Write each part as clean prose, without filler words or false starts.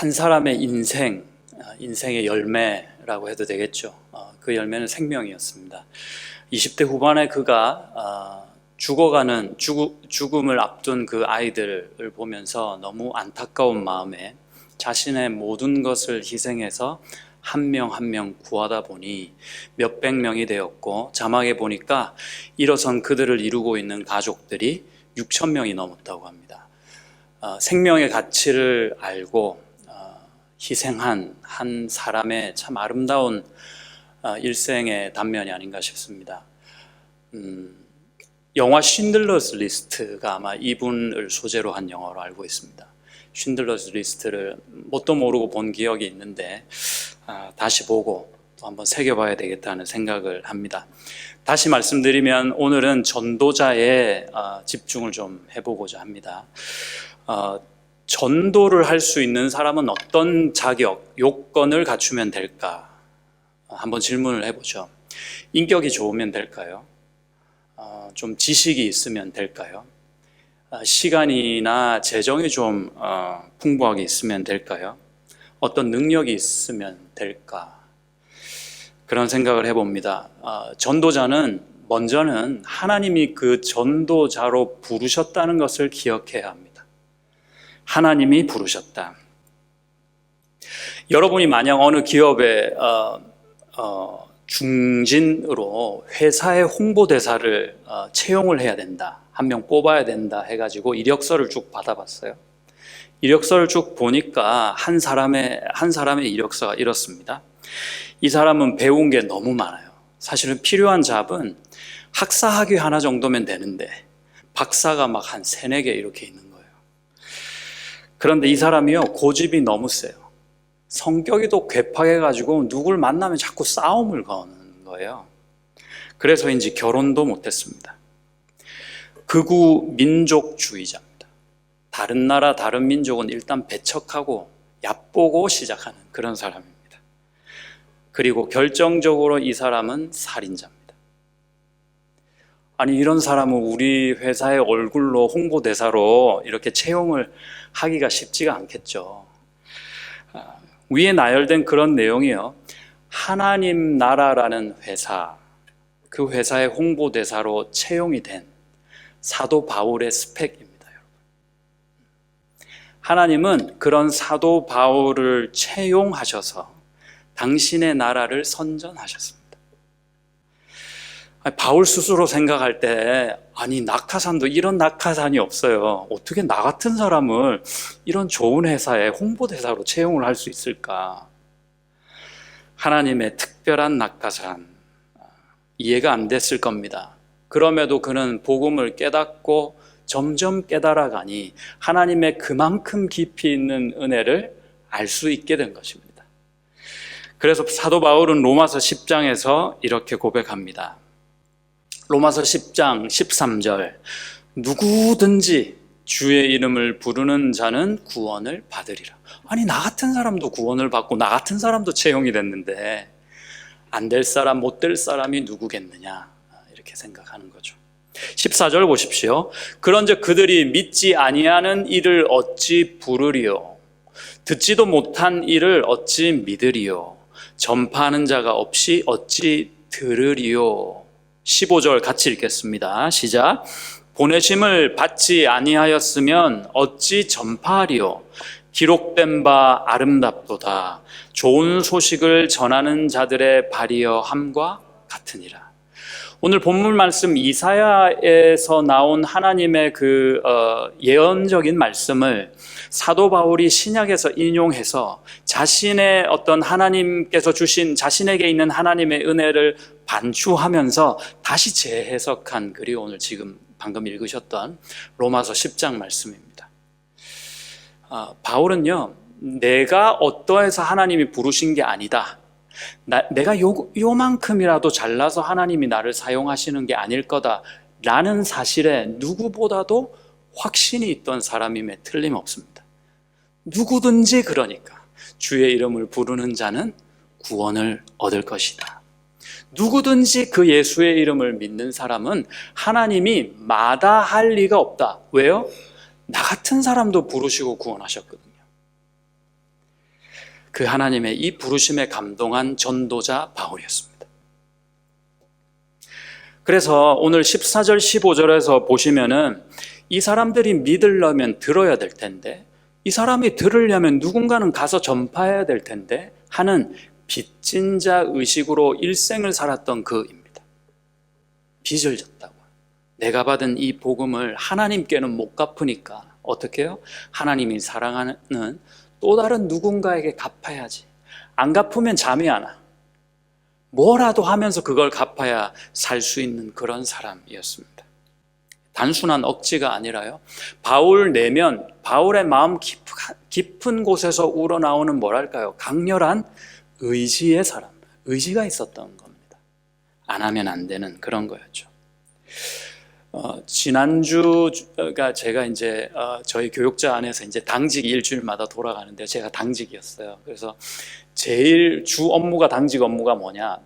한 사람의 인생의 열매라고 해도 되겠죠. 그 열매는 생명이었습니다. 20대 후반에 그가 죽음을 앞둔 그 아이들을 보면서 너무 안타까운 마음에 자신의 모든 것을 희생해서 한 명 한 명 구하다 보니 몇백 명이 되었고, 자막에 보니까 일어선 그들을 이루고 있는 가족들이 6천 명이 넘었다고 합니다. 생명의 가치를 알고 희생한 한 사람의 참 아름다운 일생의 단면이 아닌가 싶습니다. 영화 쉰들러스 리스트가 아마 이분을 소재로 한 영화로 알고 있습니다. 쉰들러스 리스트를 뭣도 모르고 본 기억이 있는데 다시 보고 또 한번 새겨봐야 되겠다는 생각을 합니다. 다시 말씀드리면 오늘은 전도자에 집중을 좀 해보고자 합니다. 전도를 할 수 있는 사람은 어떤 자격, 요건을 갖추면 될까? 한번 질문을 해보죠. 인격이 좋으면 될까요? 좀 지식이 있으면 될까요? 시간이나 재정이 좀 풍부하게 있으면 될까요? 어떤 능력이 있으면 될까? 그런 생각을 해봅니다. 전도자는 먼저는 하나님이 그 전도자로 부르셨다는 것을 기억해야 합니다. 하나님이 부르셨다. 여러분이 만약 어느 기업에 중진으로 회사의 홍보대사를 채용을 해야 된다, 한 명 뽑아야 된다 해가지고 이력서를 쭉 받아봤어요. 이력서를 쭉 보니까 한 사람의 이력서가 이렇습니다. 이 사람은 배운 게 너무 많아요. 사실은 필요한 잡은 학사 학위 하나 정도면 되는데 박사가 막 한 3-4개 이렇게 있는 거예요. 그런데 이 사람이요, 고집이 너무 세요. 성격이 또 괴팍해가지고 누굴 만나면 자꾸 싸움을 거는 거예요. 그래서인지 결혼도 못했습니다. 극우 민족주의자입니다. 다른 나라, 다른 민족은 일단 배척하고 얕보고 시작하는 그런 사람입니다. 그리고 결정적으로 이 사람은 살인자입니다. 아니, 이런 사람은 우리 회사의 얼굴로 홍보대사로 이렇게 채용을 하기가 쉽지가 않겠죠. 위에 나열된 그런 내용이요, 하나님 나라라는 회사, 그 회사의 홍보대사로 채용이 된 사도 바울의 스펙입니다. 여러분, 하나님은 그런 사도 바울을 채용하셔서 당신의 나라를 선전하셨습니다. 바울 스스로 생각할 때, 아니, 낙하산도 이런 낙하산이 없어요. 어떻게 나 같은 사람을 이런 좋은 회사에 홍보대사로 채용을 할 수 있을까? 하나님의 특별한 낙하산, 이해가 안 됐을 겁니다. 그럼에도 그는 복음을 깨닫고 점점 깨달아가니 하나님의 그만큼 깊이 있는 은혜를 알 수 있게 된 것입니다. 그래서 사도 바울은 로마서 10장에서 이렇게 고백합니다. 로마서 10장 13절, 누구든지 주의 이름을 부르는 자는 구원을 받으리라. 아니, 나 같은 사람도 구원을 받고 나 같은 사람도 채용이 됐는데 안 될 사람, 못 될 사람이 누구겠느냐, 이렇게 생각하는 거죠. 14절 보십시오. 그런즉 그들이 믿지 아니하는 일을 어찌 부르리요? 듣지도 못한 일을 어찌 믿으리요? 전파하는 자가 없이 어찌 들으리요? 15절 같이 읽겠습니다. 시작. 보내심을 받지 아니하였으면 어찌 전파하리요? 기록된 바 아름답도다. 좋은 소식을 전하는 자들의 발이여 함과 같으니라. 오늘 본문 말씀 이사야에서 나온 하나님의 그 예언적인 말씀을 사도 바울이 신약에서 인용해서 자신의 어떤 하나님께서 주신 자신에게 있는 하나님의 은혜를 반추하면서 다시 재해석한 글이 오늘 지금 방금 읽으셨던 로마서 10장 말씀입니다. 바울은요, 내가 어떠해서 하나님이 부르신 게 아니다, 내가 요만큼이라도 잘나서 하나님이 나를 사용하시는 게 아닐 거다 라는 사실에 누구보다도 확신이 있던 사람임에 틀림없습니다. 누구든지, 그러니까 주의 이름을 부르는 자는 구원을 얻을 것이다. 누구든지 그 예수의 이름을 믿는 사람은 하나님이 마다할 리가 없다. 왜요? 나 같은 사람도 부르시고 구원하셨거든요. 그 하나님의 이 부르심에 감동한 전도자 바울이었습니다. 그래서 오늘 14절 15절에서 보시면은 이 사람들이 믿으려면 들어야 될 텐데, 이 사람이 들으려면 누군가는 가서 전파해야 될 텐데 하는 빚진 자 의식으로 일생을 살았던 그입니다. 빚을 졌다고. 내가 받은 이 복음을 하나님께는 못 갚으니까 어떻게 해요? 하나님이 사랑하는 또 다른 누군가에게 갚아야지. 안 갚으면 잠이 안 와. 뭐라도 하면서 그걸 갚아야 살 수 있는 그런 사람이었습니다. 단순한 억지가 아니라요, 바울 내면, 바울의 마음 깊은 곳에서 우러나오는 뭐랄까요, 강렬한 의지의 사람, 의지가 있었던 겁니다. 안 하면 안 되는 그런 거였죠. 지난주가 제가 이제 저희 교육자 안에서 이제 당직 일주일마다 돌아가는데 제가 당직이었어요. 그래서 제일 주 업무가, 당직 업무가 뭐냐,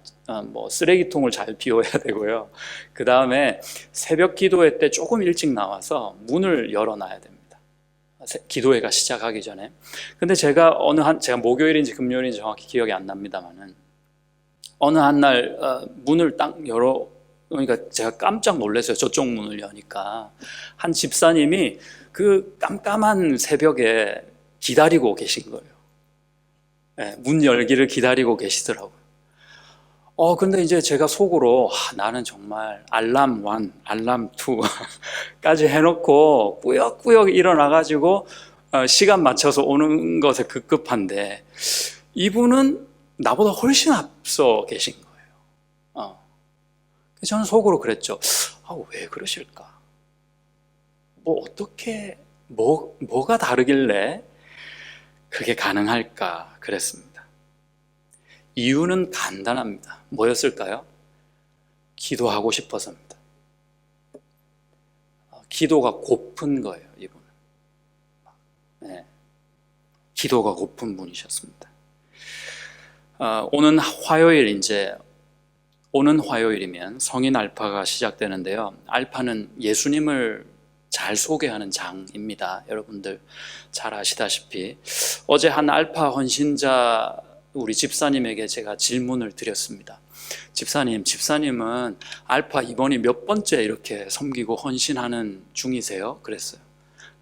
뭐 쓰레기통을 잘 비워야 되고요. 그 다음에 새벽 기도회 때 조금 일찍 나와서 문을 열어놔야 됩니다. 기도회가 시작하기 전에. 근데 제가 제가 목요일인지 금요일인지 정확히 기억이 안 납니다만은 어느 한 날 문을 딱 그러니까 제가 깜짝 놀랐어요. 저쪽 문을 여니까 한 집사님이 그 깜깜한 새벽에 기다리고 계신 거예요. 네, 문 열기를 기다리고 계시더라고요. 근데 이제 제가 속으로 나는 정말 알람 1, 알람 2까지 해놓고 꾸역꾸역 일어나가지고 시간 맞춰서 오는 것에 급급한데 이분은 나보다 훨씬 앞서 계신 거예요. 저는 속으로 그랬죠. 왜 그러실까? 뭐가 다르길래 그게 가능할까? 그랬습니다. 이유는 간단합니다. 뭐였을까요? 기도하고 싶어서입니다. 기도가 고픈 거예요, 이분은. 네. 기도가 고픈 분이셨습니다. 오는 화요일이면 성인 알파가 시작되는데요. 알파는 예수님을 잘 소개하는 장입니다. 여러분들 잘 아시다시피 어제 한 알파 헌신자 우리 집사님에게 제가 질문을 드렸습니다. 집사님은 알파 이번이 몇 번째 이렇게 섬기고 헌신하는 중이세요? 그랬어요.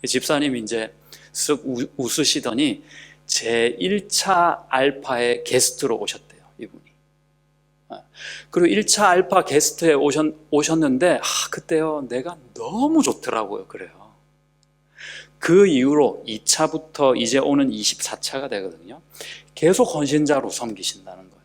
집사님이 이제 쓱 웃으시더니 제 1차 알파의 게스트로 오셨대요, 이분이. 그리고 1차 알파 게스트에 오셨는데 그때요 내가 너무 좋더라고요. 그래요. 그 이후로 2차부터 이제 오는 24차가 되거든요. 계속 헌신자로 섬기신다는 거예요.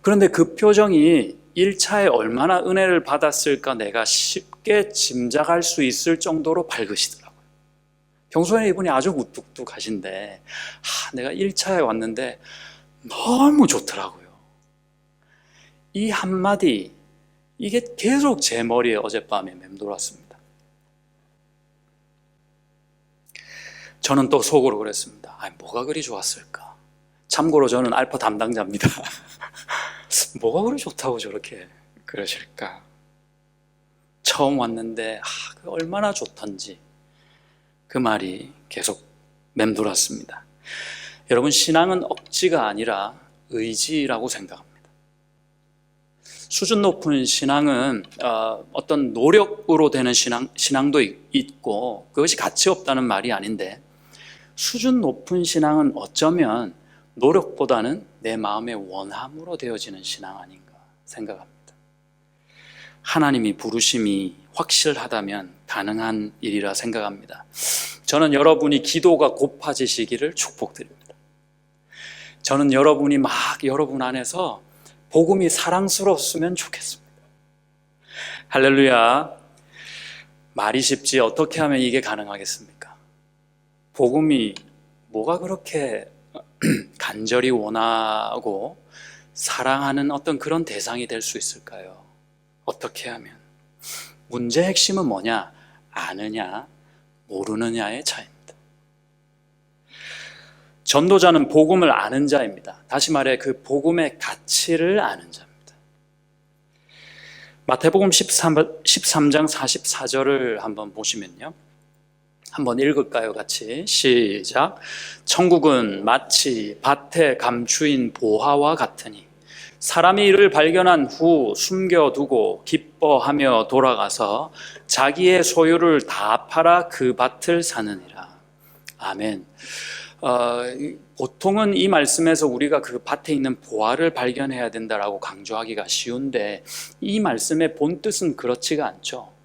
그런데 그 표정이 1차에 얼마나 은혜를 받았을까 내가 쉽게 짐작할 수 있을 정도로 밝으시더라고요. 평소에 이분이 아주 무뚝뚝하신데 내가 1차에 왔는데 너무 좋더라고요. 이 한마디, 이게 계속 제 머리에 어젯밤에 맴돌았습니다. 저는 또 속으로 그랬습니다. 뭐가 그리 좋았을까? 참고로 저는 알파 담당자입니다. 뭐가 그리 좋다고 저렇게 그러실까? 처음 왔는데 얼마나 좋던지 그 말이 계속 맴돌았습니다. 여러분, 신앙은 억지가 아니라 의지라고 생각합니다. 수준 높은 신앙은 어떤 노력으로 되는 신앙도 있고 그것이 가치 없다는 말이 아닌데, 수준 높은 신앙은 어쩌면 노력보다는 내 마음의 원함으로 되어지는 신앙 아닌가 생각합니다. 하나님이 부르심이 확실하다면 가능한 일이라 생각합니다. 저는 여러분이 기도가 고파지시기를 축복드립니다. 저는 여러분이 여러분 안에서 복음이 사랑스러웠으면 좋겠습니다. 할렐루야. 말이 쉽지 어떻게 하면 이게 가능하겠습니까? 복음이 뭐가 그렇게 간절히 원하고 사랑하는 어떤 그런 대상이 될 수 있을까요? 어떻게 하면? 문제의 핵심은 뭐냐? 아느냐, 모르느냐의 차이입니다. 전도자는 복음을 아는 자입니다. 다시 말해 그 복음의 가치를 아는 자입니다. 마태복음 13장 44절을 한번 보시면요, 한번 읽을까요? 같이 시작. 천국은 마치 밭에 감추인 보화와 같으니 사람이 이를 발견한 후 숨겨두고 기뻐하며 돌아가서 자기의 소유를 다 팔아 그 밭을 사느니라. 아멘. 보통은 이 말씀에서 우리가 그 밭에 있는 보화를 발견해야 된다라고 강조하기가 쉬운데 이 말씀의 본뜻은 그렇지가 않죠.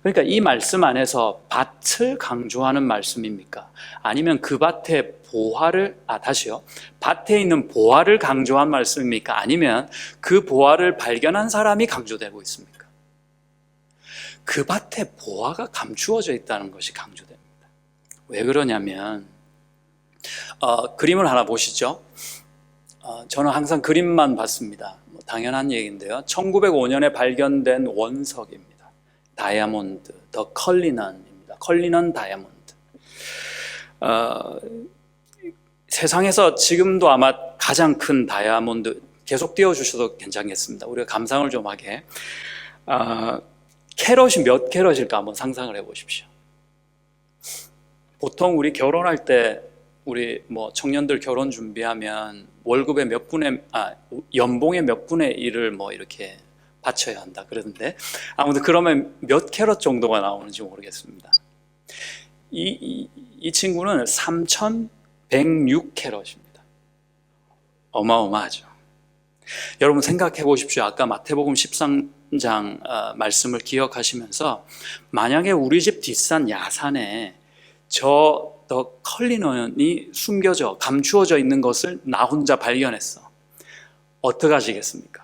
그러니까 이 말씀 안에서 밭을 강조하는 말씀입니까? 아니면 그 밭의 보화를, 다시요. 밭에 있는 보화를 강조한 말씀입니까? 아니면 그 보화를 발견한 사람이 강조되고 있습니까? 그 밭에 보화가 감추어져 있다는 것이 강조됩니다. 왜 그러냐면 그림을 하나 보시죠. 저는 항상 그림만 봤습니다. 당연한 얘기인데요. 1905년에 발견된 원석입니다. 다이아몬드, 더 컬리넌입니다. 컬리넌 다이아몬드. 세상에서 지금도 아마 가장 큰 다이아몬드, 계속 띄워주셔도 괜찮겠습니다. 우리가 감상을 좀 하게. 캐럿이 몇 캐럿일까 한번 상상을 해보십시오. 보통 우리 결혼할 때 우리 청년들 결혼 준비하면 월급의 연봉의 몇 분의 1을 이렇게 바쳐야 한다 그러는데, 아무튼 그러면 몇 캐럿 정도가 나오는지 모르겠습니다. 이 친구는 3,106캐럿입니다. 어마어마하죠. 여러분 생각해 보십시오. 아까 마태복음 13장 말씀을 기억하시면서 만약에 우리 집 뒷산 야산에 더 컬리넌이 숨겨져 감추어져 있는 것을 나 혼자 발견했어. 어떻게 하시겠습니까?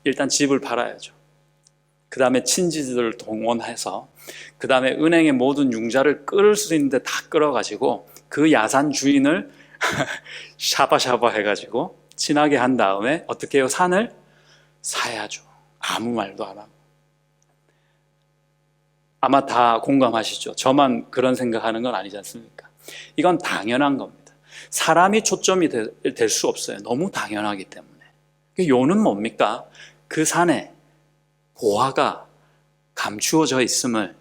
일단 집을 팔아야죠. 그 다음에 친지들을 동원해서 그 다음에 은행의 모든 융자를 끌을 수 있는데 다 끌어가지고 그 야산 주인을 샤바샤바 해가지고 친하게 한 다음에 어떻게 해요? 산을 사야죠. 아무 말도 안 하고. 아마 다 공감하시죠? 저만 그런 생각하는 건 아니지 않습니까? 이건 당연한 겁니다. 사람이 초점이 될 수 없어요. 너무 당연하기 때문에. 요는 뭡니까? 그 산에 보화가 감추어져 있음을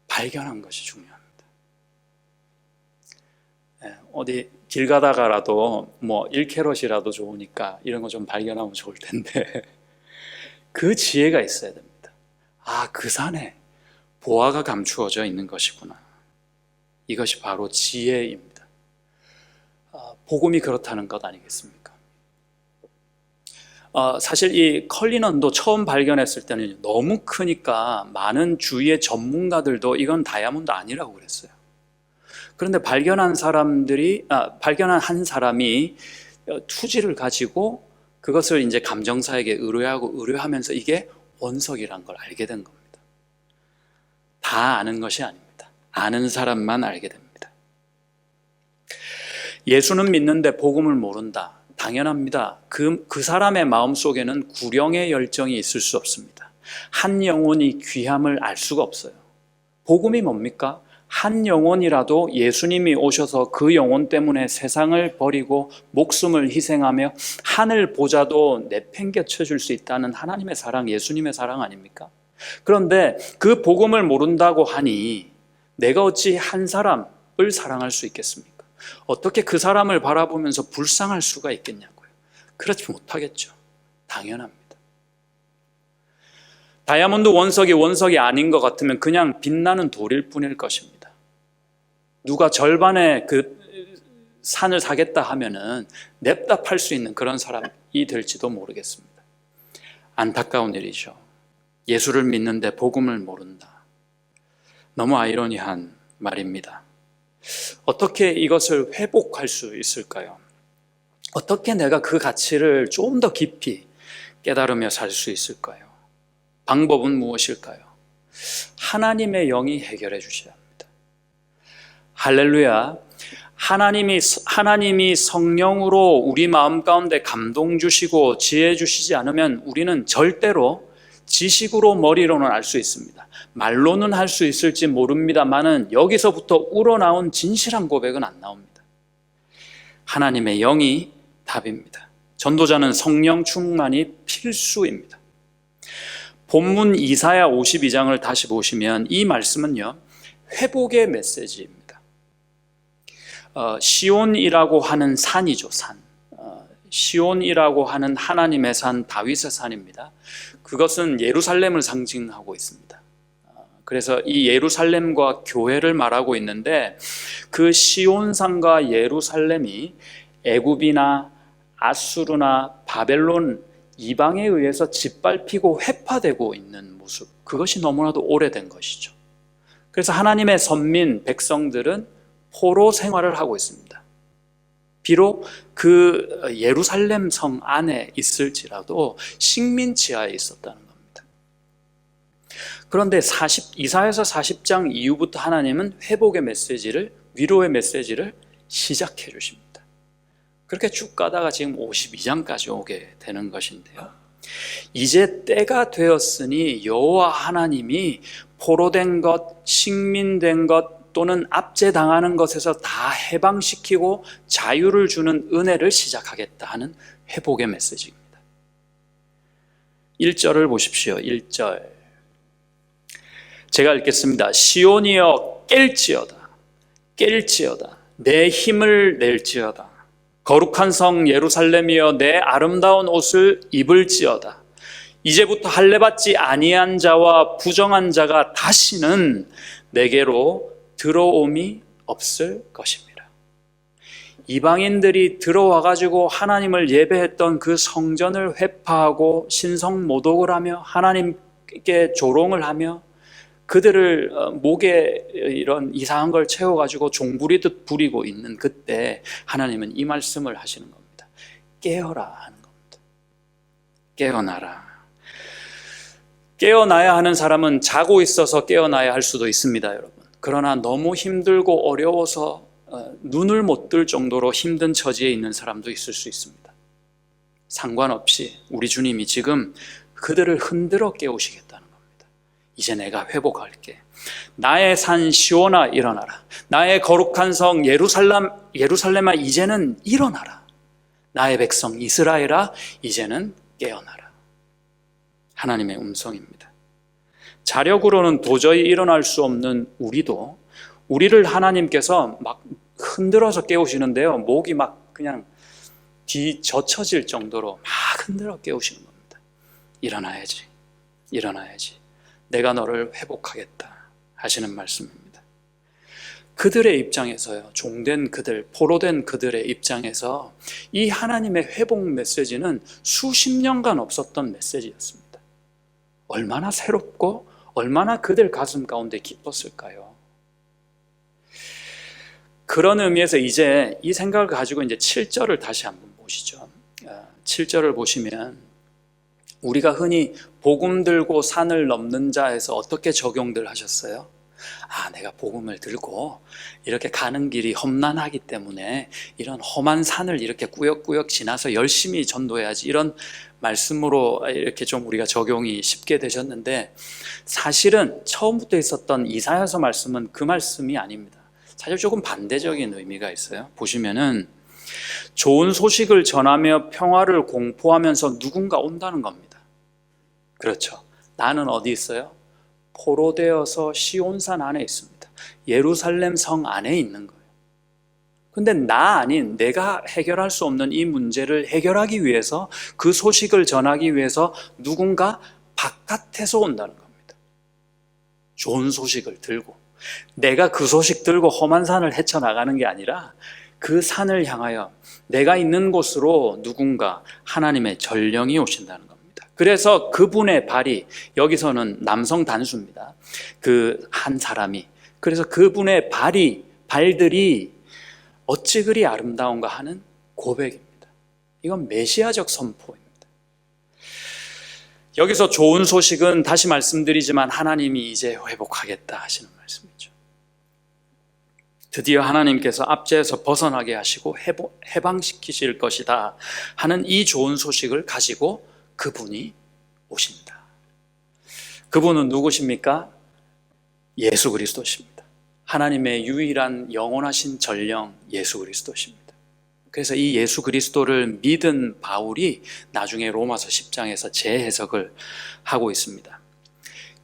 발견한 것이 중요합니다. 어디 길 가다가라도 1캐럿이라도 좋으니까 이런 거 좀 발견하면 좋을 텐데 그 지혜가 있어야 됩니다. 그 산에 보화가 감추어져 있는 것이구나. 이것이 바로 지혜입니다. 복음이 그렇다는 것 아니겠습니까? 사실 이 컬리넌도 처음 발견했을 때는 너무 크니까 많은 주위의 전문가들도 이건 다이아몬드 아니라고 그랬어요. 그런데 발견한 한 사람이 투지를 가지고 그것을 이제 감정사에게 의뢰하면서 이게 원석이란 걸 알게 된 겁니다. 다 아는 것이 아닙니다. 아는 사람만 알게 됩니다. 예수는 믿는데 복음을 모른다. 당연합니다. 그 사람의 마음속에는 구령의 열정이 있을 수 없습니다. 한 영혼이 귀함을 알 수가 없어요. 복음이 뭡니까? 한 영혼이라도 예수님이 오셔서 그 영혼 때문에 세상을 버리고 목숨을 희생하며 하늘 보좌도 내팽개쳐 줄 수 있다는 하나님의 사랑, 예수님의 사랑 아닙니까? 그런데 그 복음을 모른다고 하니 내가 어찌 한 사람을 사랑할 수 있겠습니까? 어떻게 그 사람을 바라보면서 불쌍할 수가 있겠냐고요. 그렇지 못하겠죠. 당연합니다. 다이아몬드 원석이 아닌 것 같으면 그냥 빛나는 돌일 뿐일 것입니다. 누가 절반의 그 산을 사겠다 하면은 냅다 팔 수 있는 그런 사람이 될지도 모르겠습니다. 안타까운 일이죠. 예수를 믿는데 복음을 모른다. 너무 아이러니한 말입니다. 어떻게 이것을 회복할 수 있을까요? 어떻게 내가 그 가치를 좀 더 깊이 깨달으며 살 수 있을까요? 방법은 무엇일까요? 하나님의 영이 해결해 주셔야 합니다. 할렐루야. 하나님이 성령으로 우리 마음 가운데 감동 주시고 지혜 주시지 않으면 우리는 절대로 지식으로 머리로는 알 수 있습니다. 말로는 할 수 있을지 모릅니다만은 여기서부터 우러나온 진실한 고백은 안 나옵니다. 하나님의 영이 답입니다. 전도자는 성령 충만이 필수입니다. 본문 이사야 52장을 다시 보시면 이 말씀은요, 회복의 메시지입니다. 시온이라고 하는 산이죠, 산. 시온이라고 하는 하나님의 산, 다윗의 산입니다. 그것은 예루살렘을 상징하고 있습니다. 그래서 이 예루살렘과 교회를 말하고 있는데, 그 시온산과 예루살렘이 애굽이나 아수르나 바벨론 이방에 의해서 짓밟히고 회파되고 있는 모습, 그것이 너무나도 오래된 것이죠. 그래서 하나님의 선민 백성들은 포로 생활을 하고 있습니다. 비록 그 예루살렘 성 안에 있을지라도 식민 지하에 있었다는 겁니다. 그런데 이사야서 40장 이후부터 하나님은 회복의 메시지를, 위로의 메시지를 시작해 주십니다. 그렇게 쭉 가다가 지금 52장까지 오게 되는 것인데요, 이제 때가 되었으니 여호와 하나님이 포로된 것, 식민된 것 또는 압제당하는 것에서 다 해방시키고 자유를 주는 은혜를 시작하겠다 하는 회복의 메시지입니다. 1절을 보십시오. 1절 제가 읽겠습니다. 시온이여 깰지어다, 깰지어다, 내 힘을 낼지어다. 거룩한 성 예루살렘이여 내 아름다운 옷을 입을지어다. 이제부터 할례받지 아니한 자와 부정한 자가 다시는 내게로 들어옴이 없을 것입니다. 이방인들이 들어와가지고 하나님을 예배했던 그 성전을 회파하고 신성모독을 하며 하나님께 조롱을 하며 그들을 목에 이런 이상한 걸 채워가지고 종부리듯 부리고 있는 그때 하나님은 이 말씀을 하시는 겁니다. 깨어라 하는 겁니다. 깨어나라. 깨어나야 하는 사람은 자고 있어서 깨어나야 할 수도 있습니다, 여러분. 그러나 너무 힘들고 어려워서 눈을 못 뜰 정도로 힘든 처지에 있는 사람도 있을 수 있습니다. 상관없이 우리 주님이 지금 그들을 흔들어 깨우시겠다는 겁니다. 이제 내가 회복할게. 나의 산 시온아 일어나라. 나의 거룩한 성 예루살렘아 이제는 일어나라. 나의 백성 이스라엘아 이제는 깨어나라. 하나님의 음성입니다. 자력으로는 도저히 일어날 수 없는 우리를 하나님께서 막 흔들어서 깨우시는데요, 목이 막 그냥 뒤젖혀질 정도로 막 흔들어 깨우시는 겁니다. 일어나야지, 일어나야지, 내가 너를 회복하겠다 하시는 말씀입니다. 그들의 입장에서요, 종된 그들, 포로된 그들의 입장에서 이 하나님의 회복 메시지는 수십 년간 없었던 메시지였습니다. 얼마나 새롭고 얼마나 그들 가슴 가운데 기뻤을까요? 그런 의미에서 이제 이 생각을 가지고 이제 7절을 다시 한번 보시죠. 7절을 보시면 우리가 흔히 복음 들고 산을 넘는 자에서 어떻게 적용들 하셨어요? 내가 복음을 들고 이렇게 가는 길이 험난하기 때문에 이런 험한 산을 이렇게 꾸역꾸역 지나서 열심히 전도해야지, 이런 말씀으로 이렇게 좀 우리가 적용이 쉽게 되셨는데, 사실은 처음부터 있었던 이사야서 말씀은 그 말씀이 아닙니다. 사실 조금 반대적인 의미가 있어요. 보시면은 좋은 소식을 전하며 평화를 공포하면서 누군가 온다는 겁니다. 그렇죠. 나는 어디 있어요? 포로되어서 시온산 안에 있습니다. 예루살렘 성 안에 있는 거예요. 근데 나 아닌 내가 해결할 수 없는 이 문제를 해결하기 위해서, 그 소식을 전하기 위해서 누군가 바깥에서 온다는 겁니다. 좋은 소식을 들고, 내가 그 소식 들고 험한 산을 헤쳐나가는 게 아니라 그 산을 향하여 내가 있는 곳으로 누군가 하나님의 전령이 오신다는 겁니다. 그래서 그분의 발이, 여기서는 남성 단수입니다. 그 한 사람이, 그래서 그분의 발들이 어찌 그리 아름다운가 하는 고백입니다. 이건 메시아적 선포입니다. 여기서 좋은 소식은 다시 말씀드리지만 하나님이 이제 회복하겠다 하시는 말씀이죠. 드디어 하나님께서 압제에서 벗어나게 하시고 해방시키실 것이다 하는 이 좋은 소식을 가지고 그분이 오신다. 그분은 누구십니까? 예수 그리스도십니다. 하나님의 유일한 영원하신 전령 예수 그리스도십니다. 그래서 이 예수 그리스도를 믿은 바울이 나중에 로마서 10장에서 재해석을 하고 있습니다.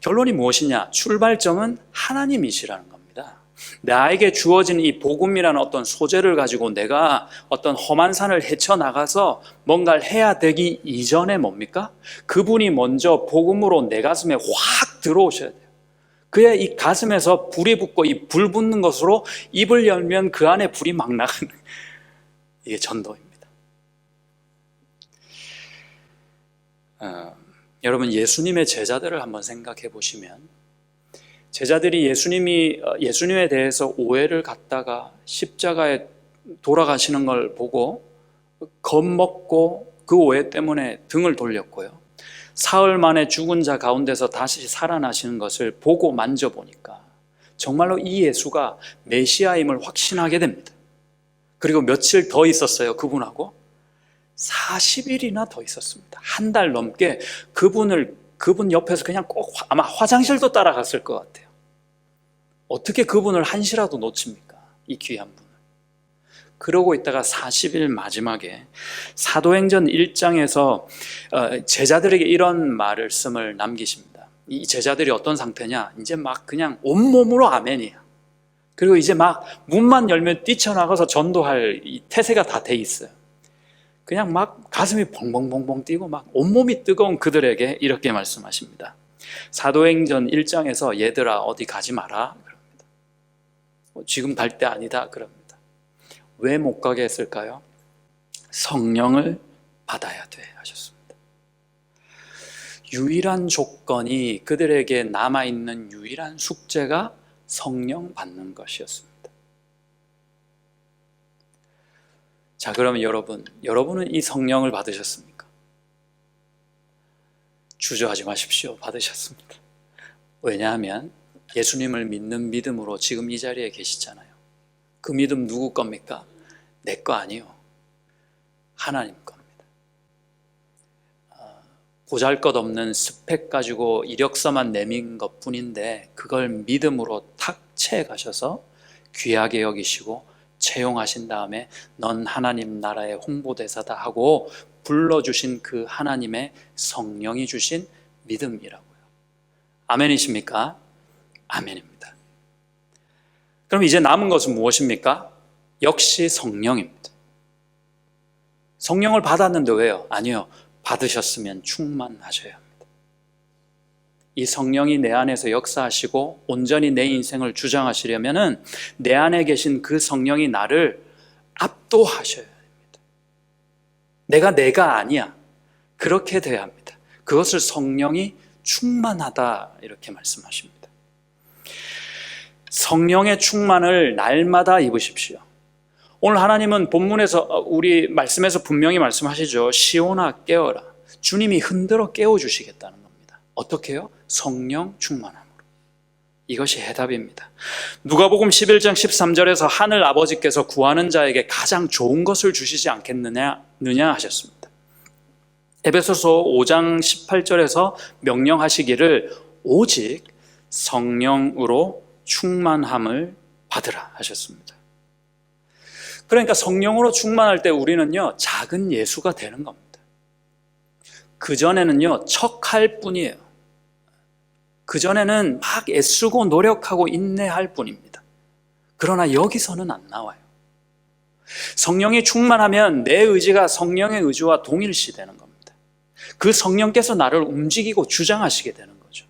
결론이 무엇이냐? 출발점은 하나님이시라는 겁니다. 아닙니다. 나에게 주어진 이 복음이라는 어떤 소재를 가지고 내가 어떤 험한 산을 헤쳐나가서 뭔가를 해야 되기 이전에 뭡니까? 그분이 먼저 복음으로 내 가슴에 확 들어오셔야 돼요. 그야 이 가슴에서 불이 붙고 이 불 붙는 것으로 입을 열면 그 안에 불이 막 나가는, 이게 전도입니다. 여러분, 예수님의 제자들을 한번 생각해 보시면, 제자들이 예수님에 대해서 오해를 갖다가 십자가에 돌아가시는 걸 보고 겁먹고 그 오해 때문에 등을 돌렸고요. 사흘 만에 죽은 자 가운데서 다시 살아나시는 것을 보고 만져보니까 정말로 이 예수가 메시아임을 확신하게 됩니다. 그리고 며칠 더 있었어요. 그분하고 40일이나 더 있었습니다. 한 달 넘게 그분 옆에서 그냥 꼭 아마 화장실도 따라갔을 것 같아요. 어떻게 그분을 한시라도 놓칩니까? 이 귀한 분을. 그러고 있다가 40일 마지막에 사도행전 1장에서 제자들에게 이런 말씀을 남기십니다. 이 제자들이 어떤 상태냐? 이제 막 그냥 온몸으로 아멘이야. 그리고 이제 막 문만 열면 뛰쳐나가서 전도할 이 태세가 다 돼 있어요. 그냥 막 가슴이 벙벙벙벙 뛰고 막 온몸이 뜨거운 그들에게 이렇게 말씀하십니다. 사도행전 1장에서 얘들아 어디 가지 마라 그럽니다. 지금 갈 때 아니다 그럽니다. 왜 못 가게 했을까요? 성령을 받아야 돼 하셨습니다. 유일한 조건이, 그들에게 남아있는 유일한 숙제가 성령 받는 것이었습니다. 자, 그러면 여러분은 이 성령을 받으셨습니까? 주저하지 마십시오. 받으셨습니다. 왜냐하면 예수님을 믿는 믿음으로 지금 이 자리에 계시잖아요. 그 믿음 누구 겁니까? 내 거 아니요. 하나님 겁니다. 보잘것없는 스펙 가지고 이력서만 내민 것 뿐인데 그걸 믿음으로 탁 채 가셔서 귀하게 여기시고 채용하신 다음에 넌 하나님 나라의 홍보대사다 하고 불러주신 그 하나님의 성령이 주신 믿음이라고요. 아멘이십니까? 아멘입니다. 그럼 이제 남은 것은 무엇입니까? 역시 성령입니다. 성령을 받았는데 왜요? 아니요. 받으셨으면 충만하셔야 합니다. 이 성령이 내 안에서 역사하시고 온전히 내 인생을 주장하시려면은 내 안에 계신 그 성령이 나를 압도하셔야 됩니다. 내가 아니야. 그렇게 돼야 합니다. 그것을 성령이 충만하다 이렇게 말씀하십니다. 성령의 충만을 날마다 입으십시오. 오늘 하나님은 본문에서 우리 말씀에서 분명히 말씀하시죠. 시온아 깨어라. 주님이 흔들어 깨워주시겠다는 겁니다. 어떻게 해요? 성령 충만함으로. 이것이 해답입니다. 누가복음 11장 13절에서 하늘 아버지께서 구하는 자에게 가장 좋은 것을 주시지 않겠느냐 하셨습니다. 에베소서 5장 18절에서 명령하시기를 오직 성령으로 충만함을 받으라 하셨습니다. 그러니까 성령으로 충만할 때 우리는요 작은 예수가 되는 겁니다. 그전에는요 척할 뿐이에요. 그전에는 막 애쓰고 노력하고 인내할 뿐입니다. 그러나 여기서는 안 나와요. 성령이 충만하면 내 의지가 성령의 의지와 동일시 되는 겁니다. 그 성령께서 나를 움직이고 주장하시게 되는 거죠.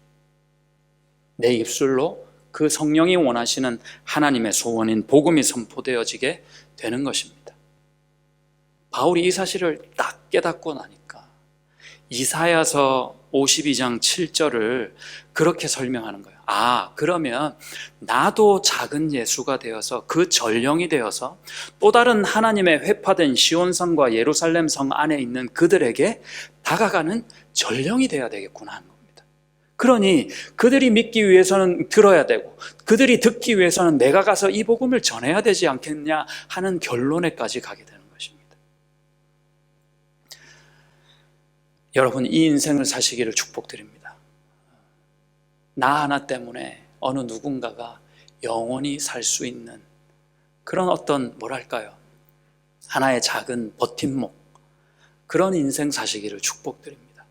내 입술로 그 성령이 원하시는 하나님의 소원인 복음이 선포되어지게 되는 것입니다. 바울이 이 사실을 딱 깨닫고 나니까 이사야서 52장 7절을 그렇게 설명하는 거예요. 그러면 나도 작은 예수가 되어서 그 전령이 되어서 또 다른 하나님의 회파된 시온성과 예루살렘 성 안에 있는 그들에게 다가가는 전령이 되어야 되겠구나 하는 겁니다. 그러니 그들이 믿기 위해서는 들어야 되고 그들이 듣기 위해서는 내가 가서 이 복음을 전해야 되지 않겠냐 하는 결론에까지 가게 되는 것입니다. 여러분, 이 인생을 사시기를 축복드립니다. 나 하나 때문에 어느 누군가가 영원히 살 수 있는 그런 어떤 뭐랄까요, 하나의 작은 버팀목, 그런 인생 사시기를 축복드립니다.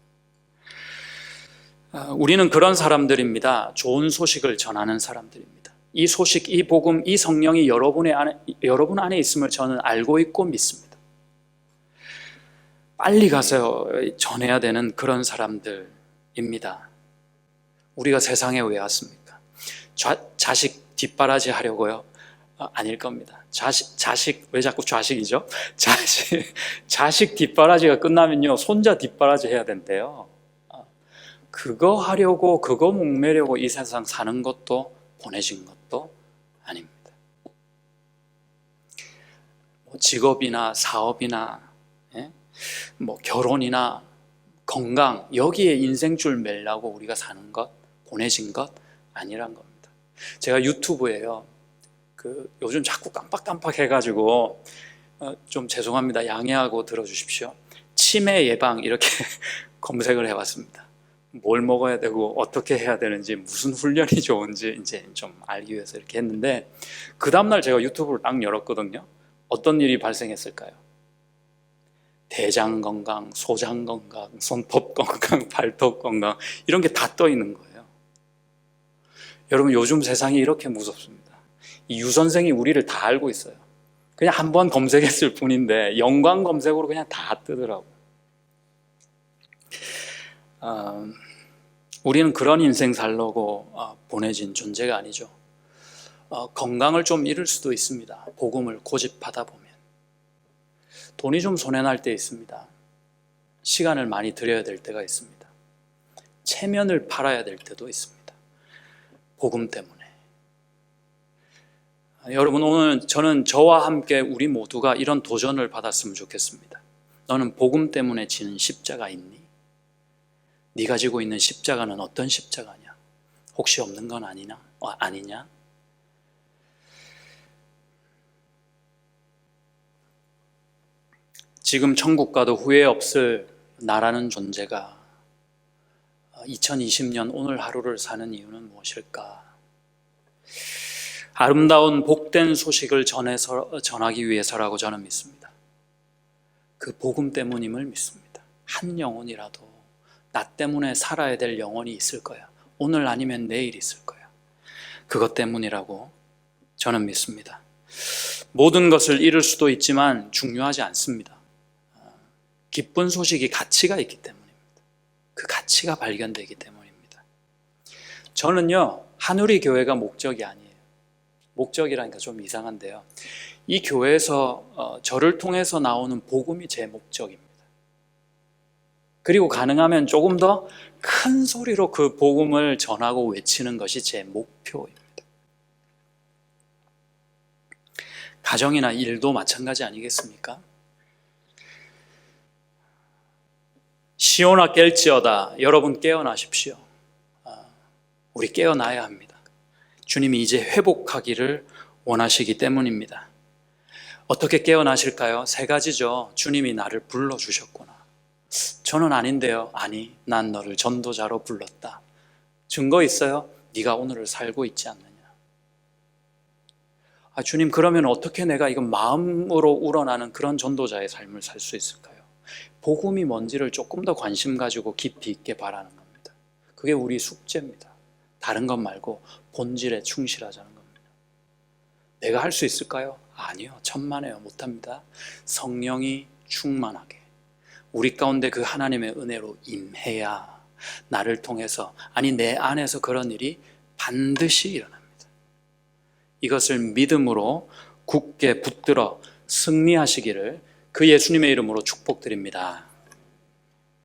우리는 그런 사람들입니다. 좋은 소식을 전하는 사람들입니다. 이 소식, 이 복음, 이 성령이 여러분 안에 있음을 저는 알고 있고 믿습니다. 빨리 가서 전해야 되는 그런 사람들입니다. 우리가 세상에 왜 왔습니까? 자식 뒷바라지 하려고요? 아닐 겁니다. 자식 왜 자꾸 좌식이죠? 자식 뒷바라지가 끝나면요, 손자 뒷바라지 해야 된대요. 그거 하려고, 그거 목매려고 이 세상 사는 것도 보내신 것도 아닙니다. 직업이나 사업이나 결혼이나 건강, 여기에 인생줄 매려고 우리가 사는 것, 보내신 것 아니란 겁니다. 제가 유튜브에요, 요즘 자꾸 깜빡깜빡 해가지고 좀 죄송합니다. 양해하고 들어주십시오. 치매 예방 이렇게 검색을 해봤습니다. 뭘 먹어야 되고 어떻게 해야 되는지, 무슨 훈련이 좋은지 이제 좀 알기 위해서 이렇게 했는데, 그 다음날 제가 유튜브를 딱 열었거든요. 어떤 일이 발생했을까요? 대장 건강, 소장 건강, 손톱 건강, 발톱 건강, 이런 게 다 떠 있는 거예요. 여러분, 요즘 세상이 이렇게 무섭습니다. 이 유 선생이 우리를 다 알고 있어요. 그냥 한번 검색했을 뿐인데 연관 검색으로 그냥 다 뜨더라고요. 우리는 그런 인생 살려고 보내진 존재가 아니죠. 건강을 좀 잃을 수도 있습니다. 복음을 고집하다 보면. 돈이 좀 손해날 때 있습니다. 시간을 많이 들여야 될 때가 있습니다. 체면을 팔아야 될 때도 있습니다. 복음 때문에. 여러분, 오늘 저는 저와 함께 우리 모두가 이런 도전을 받았으면 좋겠습니다. 너는 복음 때문에 지는 십자가 있니? 네가 지고 있는 십자가는 어떤 십자가냐? 혹시 없는 건 아니냐? 지금 천국 가도 후회 없을 나라는 존재가 2020년 오늘 하루를 사는 이유는 무엇일까? 아름다운 복된 소식을 전하기 위해서라고 저는 믿습니다. 그 복음 때문임을 믿습니다. 한 영혼이라도 나 때문에 살아야 될 영혼이 있을 거야. 오늘 아니면 내일 있을 거야. 그것 때문이라고 저는 믿습니다. 모든 것을 잃을 수도 있지만 중요하지 않습니다. 기쁜 소식이 가치가 있기 때문입니다. 그 가치가 발견되기 때문입니다. 저는요, 한우리 교회가 목적이 아니에요. 목적이라니까 좀 이상한데요, 이 교회에서 저를 통해서 나오는 복음이 제 목적입니다. 그리고 가능하면 조금 더 큰 소리로 그 복음을 전하고 외치는 것이 제 목표입니다. 가정이나 일도 마찬가지 아니겠습니까? 시온아 깰지어다. 여러분 깨어나십시오. 우리 깨어나야 합니다. 주님이 이제 회복하기를 원하시기 때문입니다. 어떻게 깨어나실까요? 3가지죠. 주님이 나를 불러주셨구나. 저는 아닌데요. 아니, 난 너를 전도자로 불렀다. 증거 있어요? 네가 오늘을 살고 있지 않느냐. 주님, 그러면 어떻게 내가 이건 마음으로 우러나는 그런 전도자의 삶을 살 수 있을까요? 복음이 뭔지를 조금 더 관심 가지고 깊이 있게 바라는 겁니다. 그게 우리 숙제입니다. 다른 것 말고 본질에 충실하자는 겁니다. 내가 할 수 있을까요? 아니요, 천만에요. 못합니다. 성령이 충만하게 우리 가운데 그 하나님의 은혜로 임해야 나를 통해서, 아니 내 안에서 그런 일이 반드시 일어납니다. 이것을 믿음으로 굳게 붙들어 승리하시기를 그 예수님의 이름으로 축복드립니다.